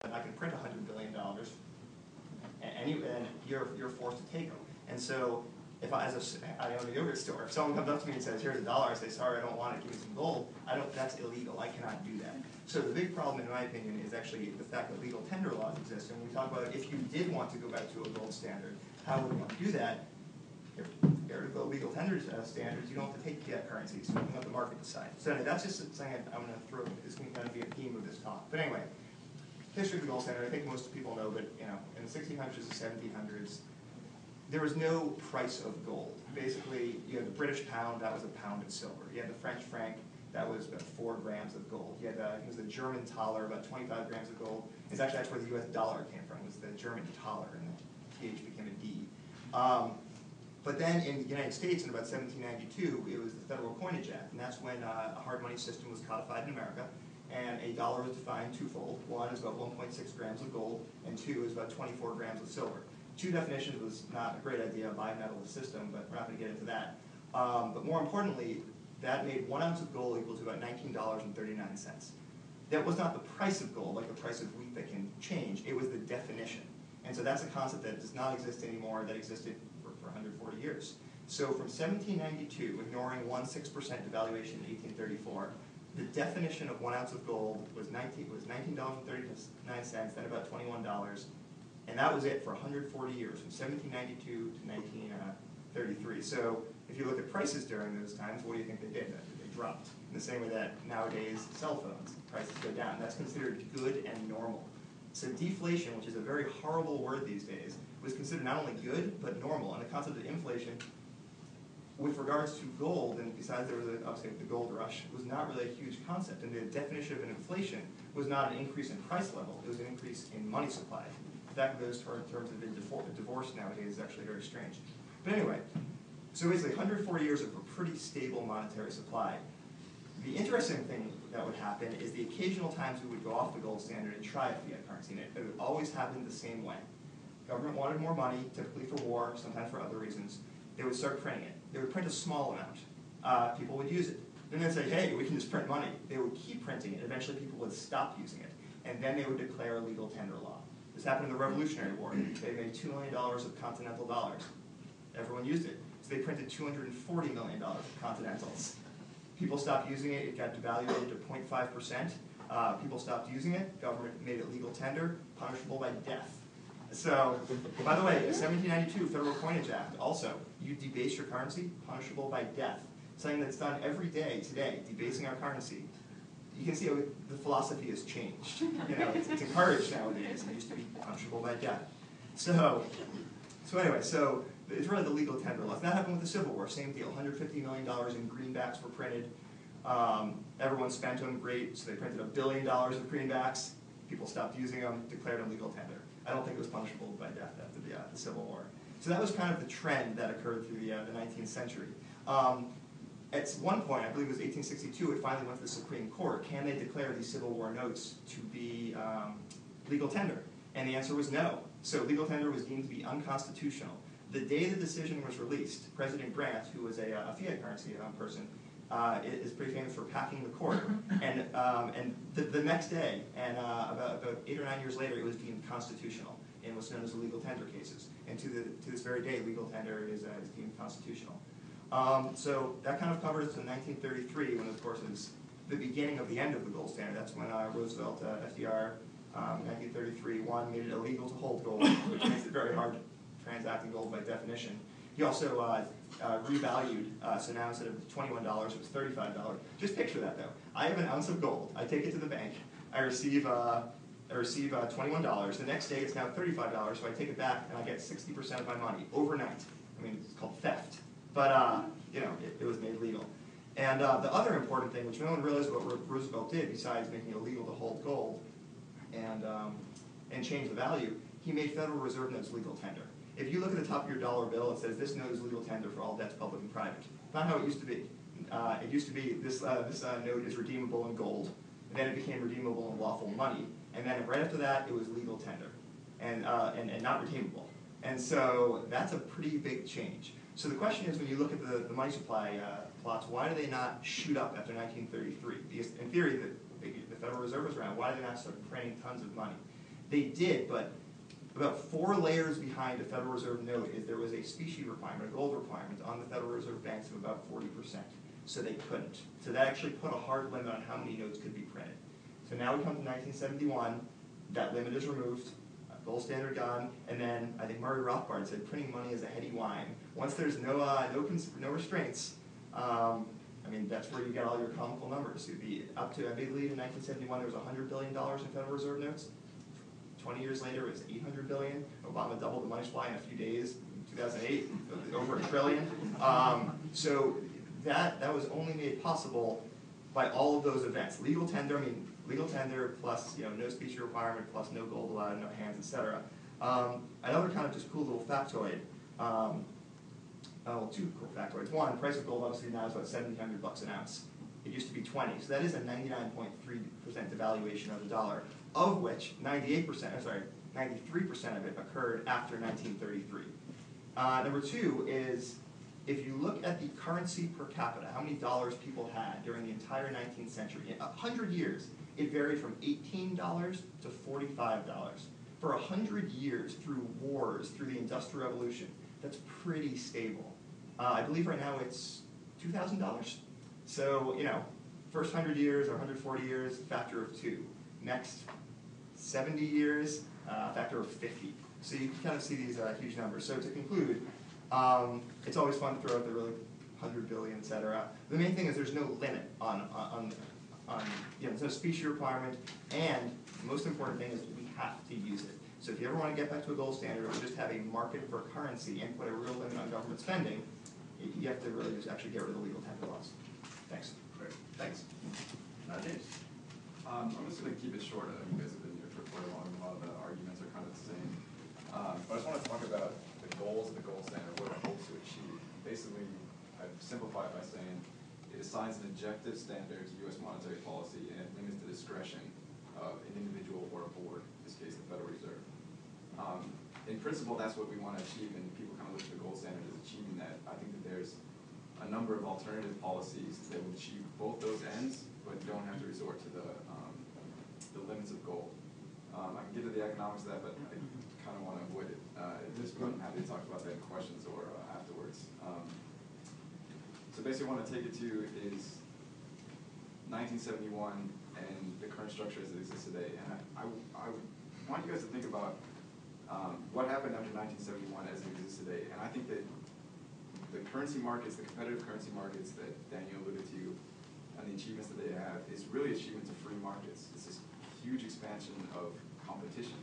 I can print $100 billion, and you're forced to take them. And so, if I own a yogurt store, if someone comes up to me and says, "Here's $1," I say, "Sorry, I don't want it. Give me some gold." That's illegal. I cannot do that. So the big problem, in my opinion, is actually the fact that legal tender laws exist. And when we talk about if you did want to go back to a gold standard, how would you want to do that? If the legal tender standards, you don't have to take fiat currencies. You can let the market decide. So anyway, that's just something I'm going to throw. This can kind of be a theme of this talk. But anyway, history of the gold standard. I think most people know, but in the 1600s and 1700s, there was no price of gold. Basically, you had the British pound, that was a pound of silver. You had the French franc, that was about 4 grams of gold. You had it was the German thaler, about 25 grams of gold. That's where the US dollar came from, was the German thaler, and the TH became a D. But then in the United States in about 1792, it was the Federal Coinage Act, and that's when a hard money system was codified in America, and a dollar was defined twofold. One is about 1.6 grams of gold, and 2 is about 24 grams of silver. 2 definitions was not a great idea, bimetal system, but we're not going to get into that. But more importantly, that made 1 ounce of gold equal to about $19.39. That was not the price of gold, like the price of wheat that can change. It was the definition. And so that's a concept that does not exist anymore, that existed for 140 years. So from 1792, ignoring 1.6% devaluation in 1834, the definition of 1 ounce of gold was $19.39, then about $21. And that was it for 140 years, from 1792 to 1933. So if you look at prices during those times, what do you think they did? They dropped. In the same way that nowadays cell phones prices go down. That's considered good and normal. So deflation, which is a very horrible word these days, was considered not only good, but normal. And the concept of inflation, with regards to gold, and besides there was obviously the gold rush, was not really a huge concept. And the definition of an inflation was not an increase in price level, it was an increase in money supply. The fact that those terms have been divorced nowadays is actually very strange. But anyway, so basically 140 years of a pretty stable monetary supply. The interesting thing that would happen is the occasional times we would go off the gold standard and try a fiat currency, and it would always happen the same way. Government wanted more money, typically for war, sometimes for other reasons. They would start printing it. They would print a small amount. People would use it. Then they'd say, hey, we can just print money. They would keep printing it. Eventually people would stop using it. And then they would declare a legal tender law. This happened in the Revolutionary War. They made $2 million of continental dollars. Everyone used it. So they printed $240 million of continentals. People stopped using it. It got devalued to 0.5%. People stopped using it. Government made it legal tender, punishable by death. So, by the way, the 1792 Federal Coinage Act also, you debase your currency, punishable by death. Something that's done every day today, debasing our currency. You can see how the philosophy has changed. It's encouraged nowadays. It used to be punishable by death. So anyway, it's really the legal tender laws. That happened with the Civil War, same deal. $150 million in greenbacks were printed. Everyone spent them, great. So they printed $1 billion of greenbacks. People stopped using them, declared them legal tender. I don't think it was punishable by death after the Civil War. So that was kind of the trend that occurred through the 19th century. At one point, I believe it was 1862, it finally went to the Supreme Court. Can they declare these Civil War notes to be legal tender? And the answer was no. So legal tender was deemed to be unconstitutional. The day the decision was released, President Grant, who was a fiat currency person, is pretty famous for packing the court. And the next day, and about 8 or 9 years later, it was deemed constitutional in what's known as the legal tender cases. And to this very day, legal tender is deemed constitutional. So that kind of covers to 1933, when of course is the beginning of the end of the gold standard. That's when Roosevelt, FDR, 1933, made it illegal to hold gold, which makes it very hard to transact in gold by definition. He also revalued, so now instead of $21, it was $35. Just picture that though. I have an ounce of gold. I take it to the bank. I receive $21. The next day it's now $35, so I take it back and I get 60% of my money overnight. I mean, it's called theft. But it was made legal. And the other important thing, which no one realized what Roosevelt did, besides making it illegal to hold gold and change the value, he made Federal Reserve notes legal tender. If you look at the top of your dollar bill, it says this note is legal tender for all debts, public and private. Not how it used to be. It used to be this note is redeemable in gold, and then it became redeemable in lawful money, and then right after that it was legal tender, and not redeemable. And so that's a pretty big change. So the question is, when you look at the money supply plots, why do they not shoot up after 1933? Because in theory, the Federal Reserve was around. Why did they not start printing tons of money? They did, but about 4 layers behind a Federal Reserve note is there was a specie requirement, a gold requirement on the Federal Reserve banks of about 40%. So they couldn't. So that actually put a hard limit on how many notes could be printed. So now we come to 1971, that limit is removed, gold standard gone, and then I think Murray Rothbard said printing money is a heady wine. Once there's no restraints, I mean, that's where you get all your comical numbers. You'd be up to, I believe in 1971 there was $100 billion in Federal Reserve notes. 20 years later it was $800 billion. Obama doubled the money supply in a few days. In 2008, over $1 trillion. So that was only made possible by all of those events. Legal tender plus no specie requirement plus no gold allowed, no hands, etc. Another kind of just cool little factoid. Well, 2 cool factoids. One, the price of gold obviously now is about $1,700 an ounce. It used to be 20, so that is a 99.3% devaluation of the dollar, of which 93% of it occurred after 1933. Number 2 is, if you look at the currency per capita, how many dollars people had during the entire 19th century, in 100 years, it varied from $18 to $45. For 100 years, through wars, through the Industrial Revolution, that's pretty stable. I believe right now it's $2,000. So, first 100 years or 140 years, factor of 2. Next 70 years, factor of 50. So you can kind of see these huge numbers. So to conclude, it's always fun to throw out the really 100 billion, et cetera. The main thing is there's no limit on there's no specie requirement, and the most important thing is we have to use it. So if you ever want to get back to a gold standard or just have a market for currency and put a real limit on government spending, you have to really just actually get rid of the legal tender laws. Thanks. Great. Thanks. James. I'm just going to keep it short. You guys have been here for quite a long. A lot of the arguments are kind of the same. But I just want to talk about the goals of the gold standard, what it hopes to achieve. Basically, I've simplified by saying it assigns an objective standard to U.S. monetary policy, and it limits the discretion of an individual or a board, in this case the Federal Reserve. In principle, that's what we want to achieve, and people kind of look at the gold standard as achieving that. I think that there's a number of alternative policies that will achieve both those ends, but don't have to resort to the limits of gold. I can get to the economics of that, but I kind of want to avoid it at this point. I'm happy to talk about that in questions or afterwards. So basically what I want to take it to is 1971 and the current structure as it exists today. And I want you guys to think about what happened after 1971 as it exists today. And I think that the currency markets, the competitive currency markets that Daniel alluded to, and the achievements that they have is really achievements of free markets. It's this huge expansion of competition.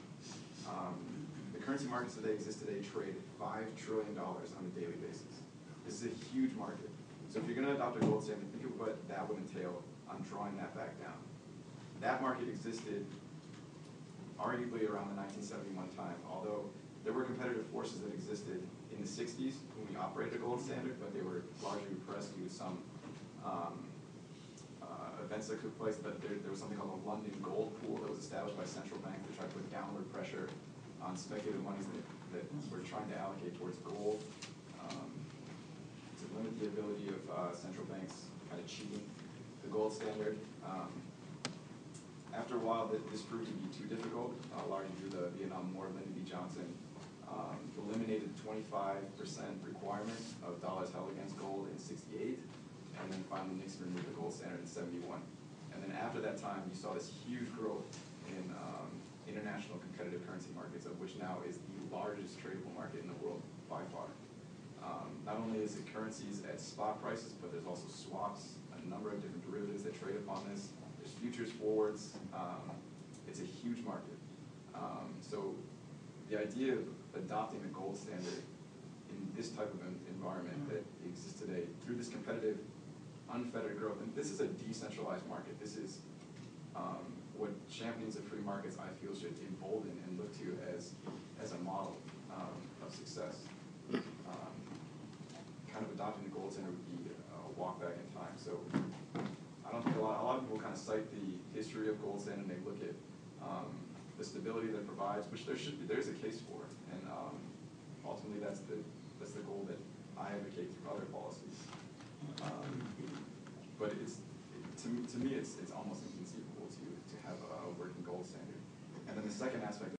The currency markets that exist today trade $5 trillion on a daily basis. This is a huge market. So if you're going to adopt a gold standard, think of what that would entail on drawing that back down. That market existed arguably around the 1971 time, although there were competitive forces that existed in the 60s when we operated a gold standard, but they were largely repressed due to some events that took place. But there was something called the London Gold Pool that was established by central banks to try to put downward pressure on speculative monies that were trying to allocate towards gold, to limit the ability of central banks kind of cheating the gold standard. After a while, this proved to be too difficult, largely due to the Vietnam War. Lyndon B. Johnson eliminated the 25% requirement of dollars held against gold in '68, and then finally Nixon removed the gold standard in '71. And then after that time, you saw this huge growth in international competitive currency markets, of which now is the largest tradable market in the world by far. Not only is it currencies at spot prices, but there's also swaps, a number of different derivatives that trade upon this. There's futures, forwards. It's a huge market. So the idea of adopting the gold standard in this type of environment that exists today through this competitive, unfettered growth, and this is a decentralized market. This is what champions of free markets, I feel, should embolden and look to as a model of success. Kind of adopting the gold standard would be a walk back in time. So I don't think a lot of people kind of cite the history of gold standard and they look at the stability that it provides, which there's a case for, and ultimately that's the goal that I advocate through other policies. But to me it's almost inconceivable to have a working gold standard. And then the second aspect